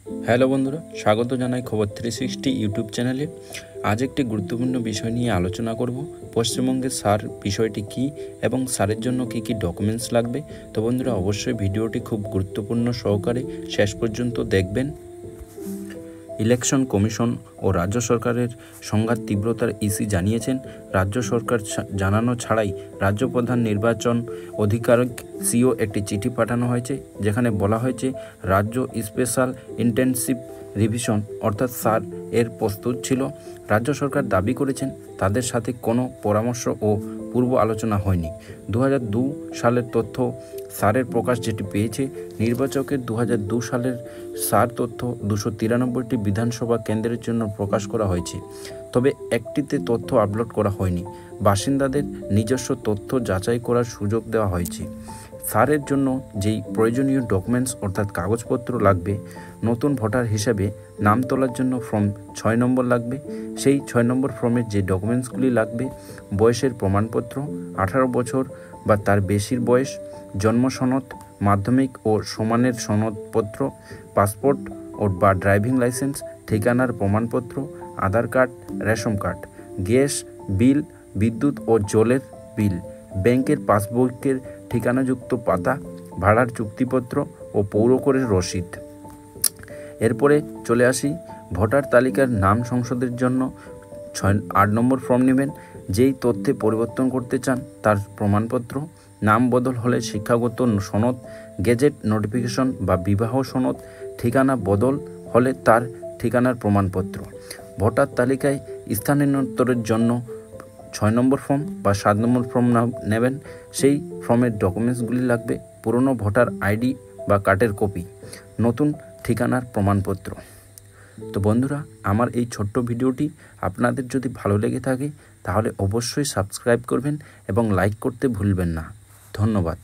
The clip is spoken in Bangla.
হ্যালো বন্ধুরা, স্বাগত জানাই খবর 360 ইউটিউব চ্যানেলে। আজ একটি গুরুত্বপূর্ণ বিষয় নিয়ে আলোচনা করব। পশ্চিমবঙ্গের সার বিষয়টি কি এবং সারের জন্য কি কি ডকুমেন্টস লাগবে। তো বন্ধুরা, অবশ্যই ভিডিওটি খুব গুরুত্বপূর্ণ সহকারে শেষ পর্যন্ত দেখবেন। ইলেকশন কমিশন ও রাজ্য সরকারের সংঘাত তীব্রতার ইসি জানিয়েছেন, রাজ্য সরকার জানানো ছাড়াই রাজ্য প্রধান নির্বাচন অধিকারিক সিও একটি চিঠি পাঠানো হয়েছে, যেখানে বলা হয়েছে রাজ্য স্পেশাল ইন্টেনসিভ রিভিশন অর্থাৎ সার এর প্রস্তুত ছিল। রাজ্য সরকার দাবি করেছেন তাদের সাথে কোনো পরামর্শ ও পূর্ব আলোচনা হয়নি। 2002 সালের তথ্য সারের প্রকাশ যেটি পেয়েছে, নির্বাচকের 2002 সালের সার তথ্য 293টি বিধানসভা কেন্দ্রের জন্য প্রকাশ করা হয়েছে, তবে একটিতে তথ্য আপলোড করা হয়নি। বাসিন্দাদের নিজস্ব তথ্য যাচাই করার সুযোগ দেওয়া হয়েছে। সারের জন্য যেই প্রয়োজনীয় ডকুমেন্টস অর্থাৎ কাগজপত্র লাগবে, নতুন ভোটার হিসেবে নাম তোলার জন্য ফর্ম 6 নম্বর লাগবে। সেই 6 নম্বর ফর্মের যে ডকুমেন্টসগুলি লাগবে, বয়সের প্রমাণপত্র, 18 বছর বা তার বেশির বয়স, জন্ম সনদ, মাধ্যমিক ও সমানের সনদপত্র, পাসপোর্ট ও বা ড্রাইভিং লাইসেন্স, ঠিকানার প্রমাণপত্র, Aadhaar card, ration card, gas bill, বিদ্যুৎ ও জলের বিল, ব্যাংকের পাসবইয়ের ঠিকানাযুক্ত পাতা, ভাড়ার চুক্তিপত্র ও পৌরকরের রসিদ। এরপরে চলে আসি ভোটার তালিকার নাম সংশোধনের জন্য 8 নম্বর ফর্ম নেবেন। যেই তথ্যে পরিবর্তন করতে চান তার প্রমাণপত্র, নাম বদল হলে শিক্ষাগত সনদ, গেজেট নোটিফিকেশন বা বিবাহ সনদ, ঠিকানা বদল হলে তার ঠিকানার প্রমাণপত্র। ভোটার তালিকায় স্থানান্তরের জন্য 6 নম্বর ফর্ম বা 7 নম্বর ফর্ম নেবেন। সেই ফর্মের ডকুমেন্টসগুলি লাগবে পুরনো ভোটার আইডি বা কার্ডের কপি, নতুন ঠিকানার প্রমাণপত্র। তো বন্ধুরা, আমার এই ছোট্ট ভিডিওটি আপনাদের যদি ভালো লেগে থাকে তাহলে অবশ্যই সাবস্ক্রাইব করবেন এবং লাইক করতে ভুলবেন না। ধন্যবাদ।